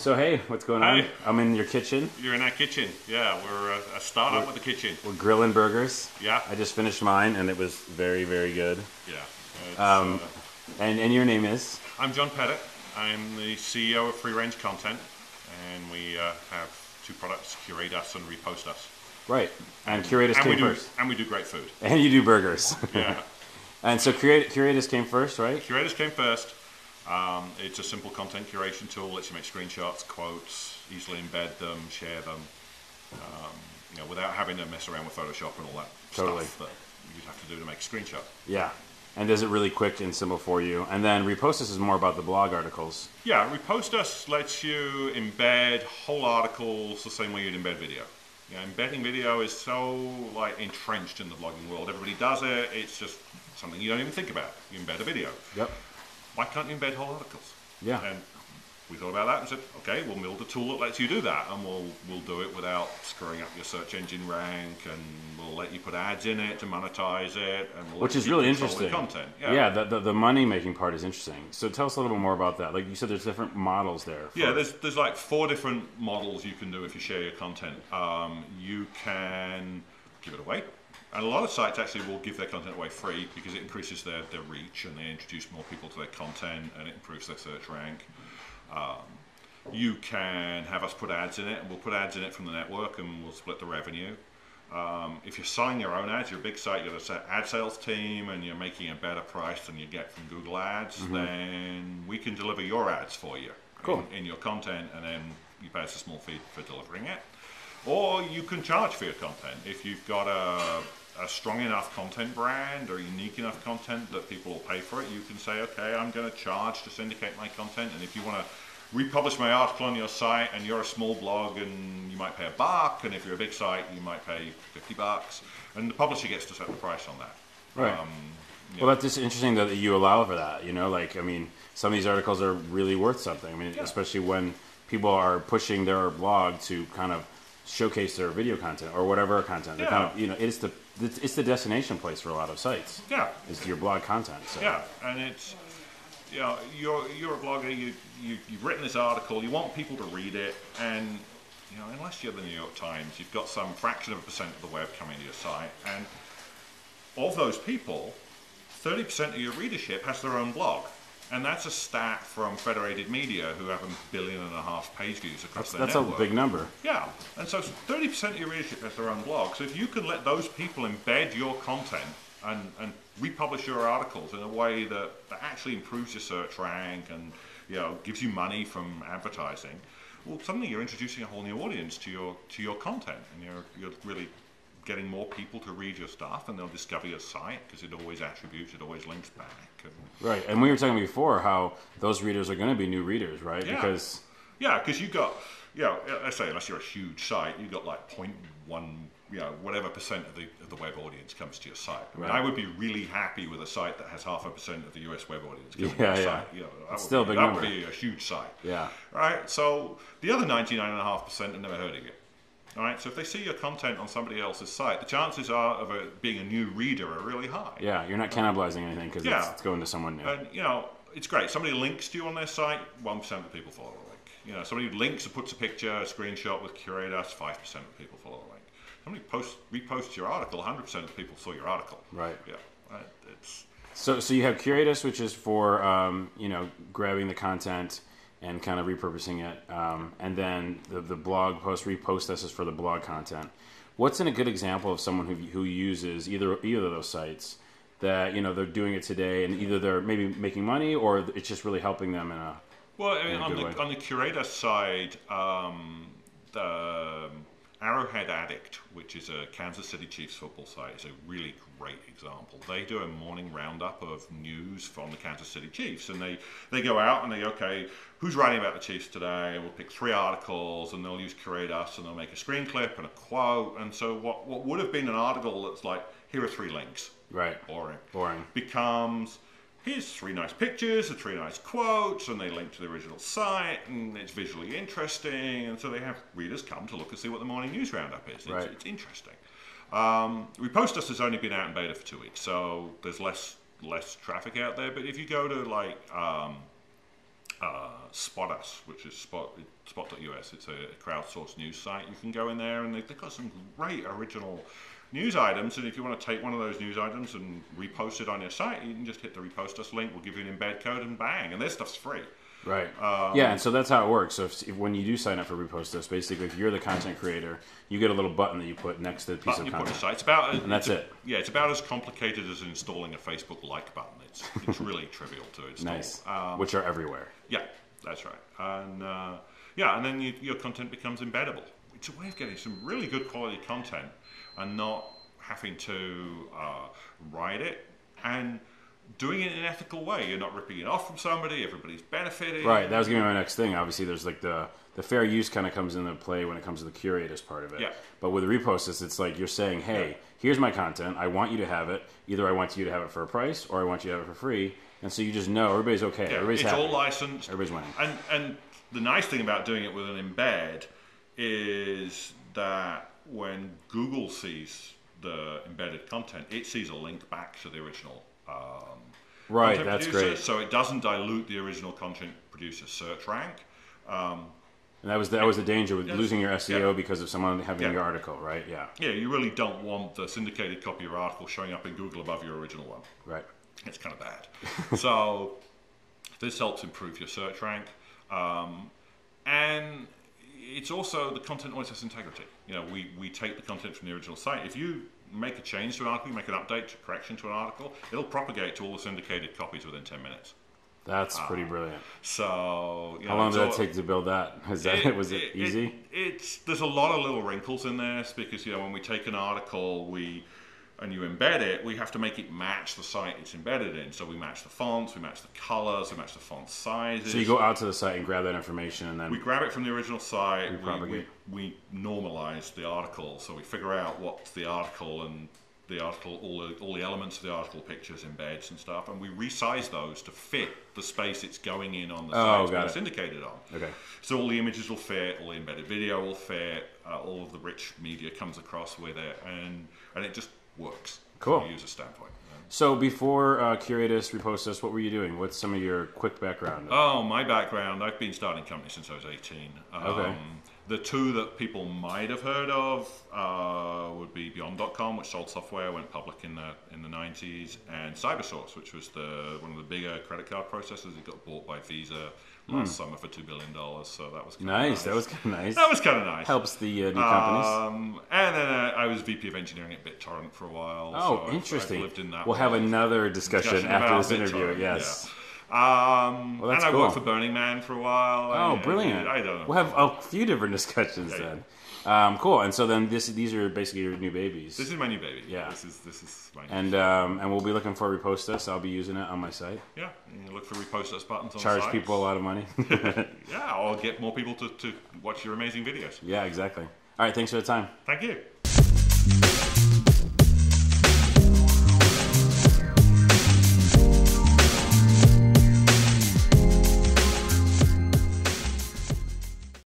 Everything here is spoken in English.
So hey, what's going on? Hey. I'm in your kitchen. You're in our kitchen. Yeah, we're a startup with the kitchen. We're grilling burgers. Yeah. I just finished mine, and it was very, very good. Yeah. And your name is? I'm John Pettit. I'm the CEO of Free Range Content, and we have two products: Curate Us and Repost Us. Right. And Curate Us came first. And we do great food. And you do burgers. Yeah. And so Curate Us came first, right? Curate Us came first. It's a simple content curation tool. Lets you make screenshots, quotes, easily embed them, share them, without having to mess around with Photoshop and all that stuff that you'd have to do to make a screenshot. Yeah. And does it really quick and simple for you. And then Repost Us is more about the blog articles. Yeah, Repost Us lets you embed whole articles the same way you'd embed video. Embedding video is so entrenched in the blogging world. Everybody does it. It's just something you don't even think about. You embed a video. Yep. Why can't you embed whole articles? Yeah. And we thought about that and said, okay, we'll build a tool that lets you do that, and we'll do it without screwing up your search engine rank, and we'll let you put ads in it to monetize it, and we'll which is really interesting. Content. Yeah, the money making part is interesting. So tell us a little bit more about that. Like you said, there's different models there. Yeah, there's like 4 different models you can do if you share your content. You can give it away. And a lot of sites actually will give their content away free because it increases their reach, and they introduce more people to their content, and it improves their search rank. You can have us put ads in it, and we'll put ads in it from the network, and we'll split the revenue. If you're selling your own ads, you're a big site, you've got an ad sales team, and you're making a better price than you get from Google Ads, then we can deliver your ads for you in your content, and then you pay us a small fee for delivering it. Or you can charge for your content. If you've got a strong enough content brand or unique enough content that people will pay for it, you can say, okay, I'm going to charge to syndicate my content, and if you want to republish my article on your site, and you're a small blog, and you might pay $1, and if you're a big site, you might pay $50, and the publisher gets to set the price on that. Right. Well, that's just interesting that you allow for that. Some of these articles are really worth something. Especially when people are pushing their blog to kind of showcase their video content or whatever content. Yeah. Kind of, it's the destination place for a lot of sites. Yeah. It's your blog content. So. Yeah, and it's you're a blogger. You've written this article. You want people to read it, and unless you're the New York Times, you've got some fraction of a percent of the web coming to your site, and of those people, 30% of your readership has their own blog. And that's a stat from Federated Media, who have 1.5 billion page views across their network. That's a big number. Yeah, and so 30% of your readership has their own blog. So if you can let those people embed your content and republish your articles in a way that actually improves your search rank and gives you money from advertising, well, suddenly you're introducing a whole new audience to your content, and you're really getting more people to read your stuff, and they'll discover your site because it always attributes, it always links back. Right, and we were talking before how those readers are going to be new readers, right? Yeah. Because you got, let's say unless you're a huge site, you got like 0.1, whatever percent of the web audience comes to your site. I would be really happy with a site that has 0.5% of the US web audience coming to your site. That's still a big number. That would be a huge site. Yeah. Right. So the other 99.5% have never heard of you. All right, so if they see your content on somebody else's site, the chances of it being a new reader are really high. Yeah, you're not cannibalizing anything because it's going to someone new. And, it's great. Somebody links to you on their site, 1% of the people follow the link. Somebody links or puts a picture, a screenshot with Curate Us, 5% of the people follow the link. Somebody reposts your article, 100% of the people saw your article. Right. Yeah. It's So you have Curate Us, which is for, grabbing the content and kind of repurposing it, and then the blog post Repost Us is for the blog content. What's a good example of someone who uses either of those sites that they're doing it today, and either they're maybe making money or it's just really helping them in a on the Curate Us side, the Arrowhead Addict, which is a Kansas City Chiefs football site, is a really great example. They do a morning roundup of news from the Kansas City Chiefs, and they go out and okay, who's writing about the Chiefs today? We'll pick 3 articles, and they'll use Curate Us, and they'll make a screen clip and a quote, and so what would have been an article that's like, here are 3 links. Right. Boring. Becomes, here's 3 nice pictures and 3 nice quotes, and they link to the original site, and it's visually interesting, and so they have readers come to look and see what the morning news roundup is. It's interesting. Repost Us has only been out in beta for 2 weeks, so there's less traffic out there. But if you go to Spot Us, which is spot.us. It's a crowdsourced news site. You can go in there and they've got some great original news items, and if you want to take one of those news items and repost it on your site, you can just hit the repost us link. We'll give you an embed code and bang, and this stuff's free. Right. Yeah, and so that's how it works. So if when you do sign up for Repost Us, basically if you're the content creator, you get a little button that you put next to the piece of content. It's about, and that's it. Yeah, it's about as complicated as installing a Facebook like button. It's really trivial to install. Nice. Which are everywhere. Yeah, that's right. And and then your content becomes embeddable. It's a way of getting some really good quality content and not having to write it and doing it in an ethical way. You're not ripping it off from somebody. Everybody's benefiting. Right. That was going to be my next thing. Obviously, there's like the fair use kind of comes into play when it comes to the curators part of it. Yeah. But with the Repost, it's like you're saying, hey, here's my content. I want you to have it. Either I want you to have it for a price or I want you to have it for free. And so you just know everybody's okay. Yeah, Everybody's it's happy. all licensed. Everybody's winning. And the nice thing about doing it with an embed is that when Google sees the embedded content, it sees a link back to the original right, content that's producer, great. So it doesn't dilute the original content producer's search rank. And that was the danger with losing your SEO because of someone having your article, right? Yeah. Yeah, you really don't want the syndicated copy of your article showing up in Google above your original one. Right. It's kind of bad. So this helps improve your search rank. And it's also, the content always has integrity. You know, we take the content from the original site. If you make a change to an article, you make an update, correction to an article, it'll propagate to all the syndicated copies within 10 minutes. That's pretty brilliant. So, how long did that take to build that? Was it easy? There's a lot of little wrinkles in this because, when we take an article, and you embed it, we have to make it match the site it's embedded in. So we match the fonts, we match the colors, we match the font sizes. So you go out to the site and grab that information, and then we grab it from the original site. We normalize the article, so we figure out what's the article and the article, all the elements of the article, pictures, embeds, and stuff, and we resize those to fit the space it's going in on the site where it's indicated on. Okay. So all the images will fit, all the embedded video will fit, all of the rich media comes across with it, and it just works from a user standpoint. So before Curatus, Repost Us, what were you doing? What's some of your quick background? Oh, my background, I've been starting companies since I was 18. Okay. The two that people might have heard of would be Beyond.com, which sold software, went public in the 90s, and CyberSource, which was one of the bigger credit card processors. It got bought by Visa last summer for $2 billion, so that was kind of nice. That was kind of nice. That was kind of nice. Helps the new companies. And then I was VP of engineering at BitTorrent for a while. Oh, so interesting. I've lived in that we'll have another discussion after this interview. Yes. Yeah. And I worked for Burning Man for a while. Oh, brilliant. I don't know. We'll have a few different discussions then. Cool. And so then these are basically your new babies. This is my new baby. Yeah. This is my new and we'll be looking for Repost Us. I'll be using it on my site. Yeah. And you look for Repost Us buttons on Charge the site. people a lot of money. Yeah, or get more people to watch your amazing videos. Yeah, exactly. All right. Thanks for the time. Thank you.